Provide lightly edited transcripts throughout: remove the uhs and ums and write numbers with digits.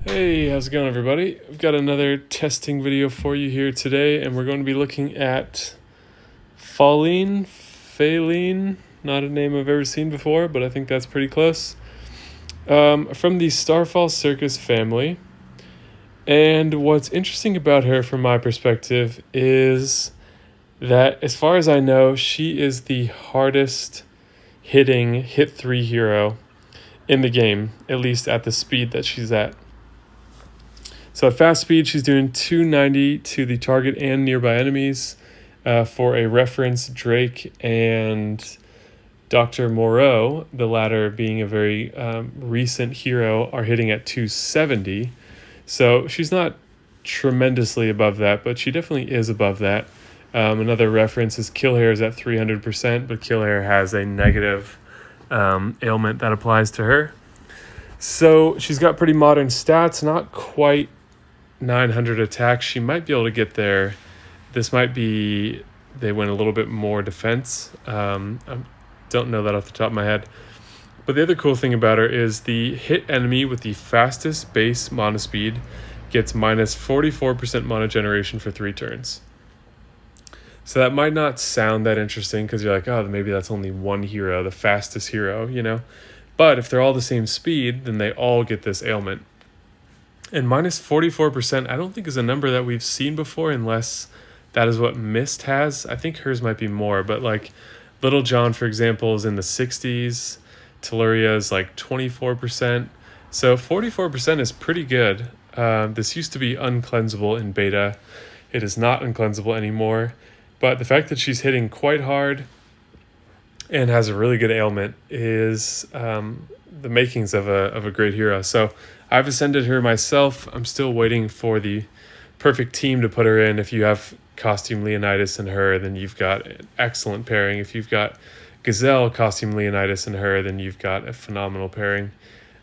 Hey, how's it going, everybody? I've got another testing video for you here today, and we're going to be looking at Faline, not a name I've ever seen before, but I think that's pretty close. From the Starfall Circus family. And what's interesting about her, from my perspective, is that, as far as I know, she is the hardest hitting hit 3 hero in the game, at least at the speed that she's at. So at fast speed, she's doing 290 to the target and nearby enemies. For a reference, Drake and Dr. Moreau, the latter being a very recent hero, are hitting at 270. So she's not tremendously above that, but she definitely is above that. Another reference is Killhair is at 300%, but Killhair has a negative ailment that applies to her. So she's got pretty modern stats, not quite 900 attack. She might be able to get there. This might be they went a little bit more defense. I don't know that off the top of my head. But the other cool thing about her is the hit enemy with the fastest base mana speed gets minus 44% mana generation for 3 turns. So that might not sound that interesting because you're like, oh, maybe that's only one hero, the fastest hero, you know? But if they're all the same speed, then they all get this ailment. And minus 44%, I don't think is a number that we've seen before unless that is what Mist has. I think hers might be more, but like Little John, for example, is in the 60s. Telluria is like 24%. So 44% is pretty good. This used to be uncleansable in beta. It is not uncleansable anymore. But the fact that she's hitting quite hard and has a really good ailment is the makings of a great hero. So I've ascended her myself. I'm still waiting for the perfect team to put her in. If you have Costume Leonidas and her, then you've got an excellent pairing. If you've got Gazelle, Costume Leonidas and her, then you've got a phenomenal pairing.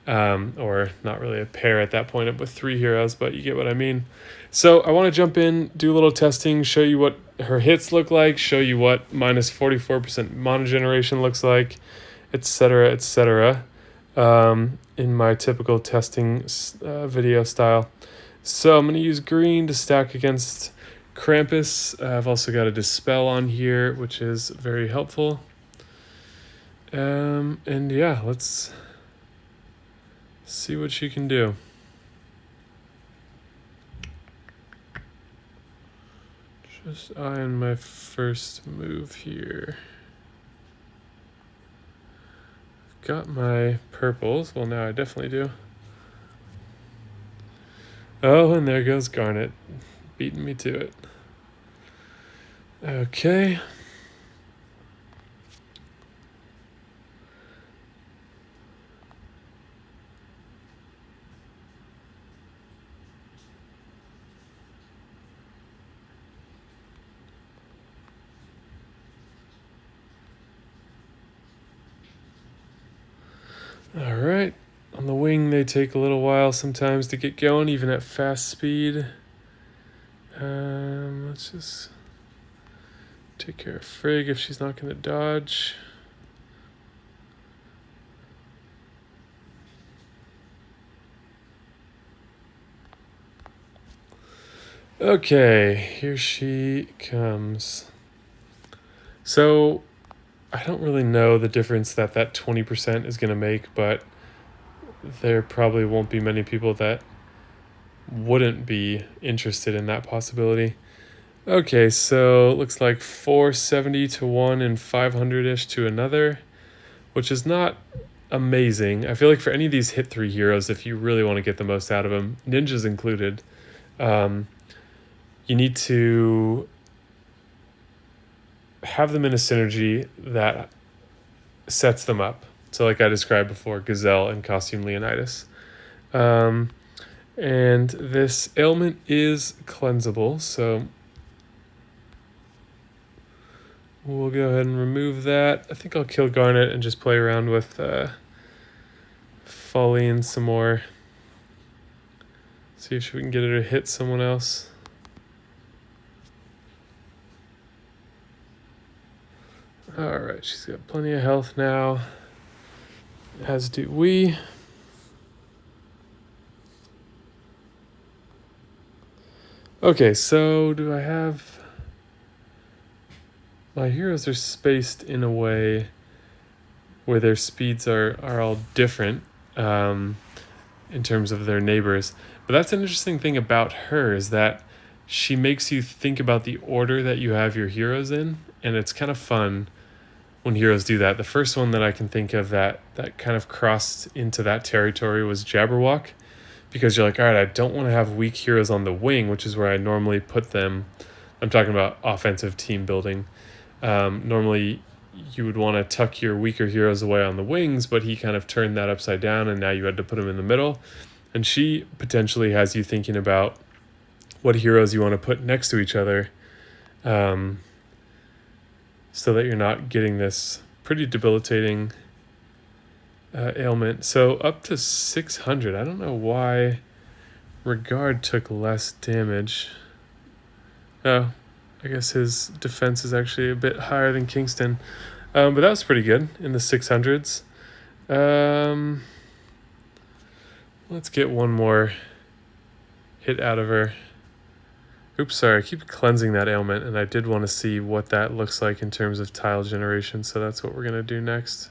Or not really a pair at that point with 3 heroes, but you get what I mean. So I want to jump in, do a little testing, show you what her hits look like, show you what minus 44% mana generation looks like, etc., etc. In my typical testing video style. So I'm going to use green to stack against Krampus. I've also got a Dispel on here, which is very helpful. And yeah, let's see what she can do. Just eyeing my first move here. Got my purples. Well, now I definitely do. Oh, and there goes Garnet, beating me to it. Okay. All right. On the wing, they take a little while sometimes to get going, even at fast speed. Let's just take care of Frigg if she's not going to dodge. Okay, here she comes. So I don't really know the difference that 20% is going to make, but there probably won't be many people that wouldn't be interested in that possibility. Okay, so it looks like 470 to one and 500-ish to another, which is not amazing. I feel like for any of these hit 3 heroes, if you really want to get the most out of them, ninjas included, you need to have them in a synergy that sets them up. So like I described before, Gazelle and Costume Leonidas. And this ailment is cleansable, so we'll go ahead and remove that. I think I'll kill Garnet and just play around with Faline some more. See if we can get her to hit someone else. Alright, she's got plenty of health now, as do we. Okay, so do I have... My heroes are spaced in a way where their speeds are all different in terms of their neighbors. But that's an interesting thing about her, is that she makes you think about the order that you have your heroes in, and it's kind of fun when heroes do that. The first one that I can think of that kind of crossed into that territory was Jabberwock, because you're like, all right, I don't want to have weak heroes on the wing, which is where I normally put them. I'm talking about offensive team building. Normally, you would want to tuck your weaker heroes away on the wings, but he kind of turned that upside down, and now you had to put them in the middle. And she potentially has you thinking about what heroes you want to put next to each other, so that you're not getting this pretty debilitating ailment. So up to 600. I don't know why Regard took less damage. Oh, I guess his defense is actually a bit higher than Kingston. But that was pretty good in the 600s. Let's get one more hit out of her. Oops, sorry, I keep cleansing that ailment, and I did want to see what that looks like in terms of tile generation, so that's what we're going to do next.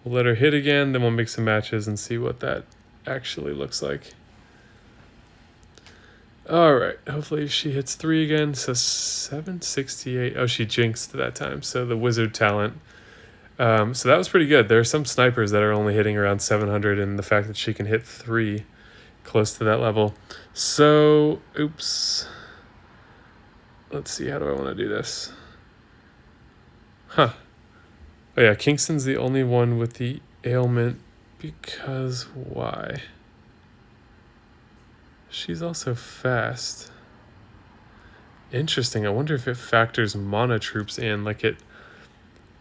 We'll let her hit again, then we'll make some matches and see what that actually looks like. Alright, hopefully she hits 3 again, so 768. Oh, she jinxed that time, so the wizard talent. So that was pretty good. There are some snipers that are only hitting around 700, and the fact that she can hit 3 close to that level. So, oops. Let's see, how do I want to do this? Huh. Oh yeah, Kingston's the only one with the ailment, because why? She's also fast. Interesting. I wonder if it factors mana troops in, like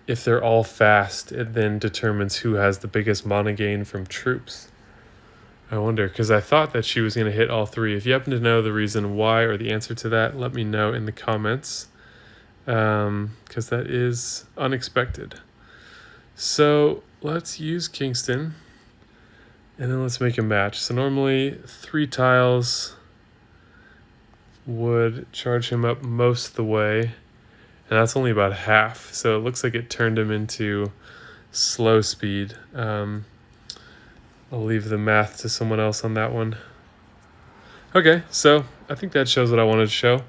if they're all fast, it then determines who has the biggest mana gain from troops. I wonder, because I thought that she was going to hit all 3. If you happen to know the reason why or the answer to that, let me know in the comments, because that is unexpected. So let's use Kingston, and then let's make a match. So normally 3 tiles would charge him up most of the way, and that's only about half. So it looks like it turned him into slow speed. I'll leave the math to someone else on that one. Okay, so I think that shows what I wanted to show.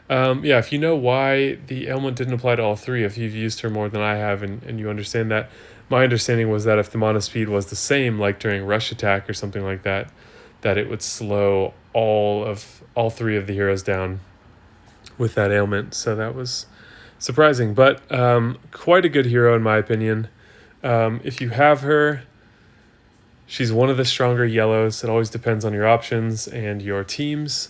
Yeah, if you know why the ailment didn't apply to all 3, if you've used her more than I have and you understand that, my understanding was that if the mana speed was the same, like during rush attack or something like that, that it would slow all 3 of the heroes down with that ailment. So that was surprising, but quite a good hero in my opinion. If you have her, she's one of the stronger yellows. It always depends on your options and your teams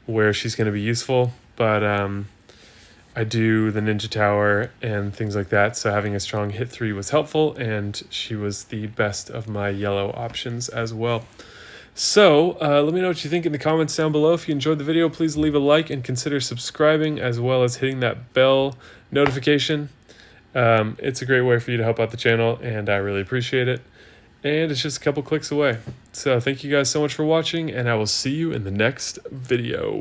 where she's going to be useful. But I do the Ninja Tower and things like that, so having a strong hit 3 was helpful, and she was the best of my yellow options as well. So let me know what you think in the comments down below. If you enjoyed the video, please leave a like and consider subscribing, as well as hitting that bell notification. It's a great way for you to help out the channel, and I really appreciate it. And it's just a couple clicks away. So thank you guys so much for watching, and I will see you in the next video.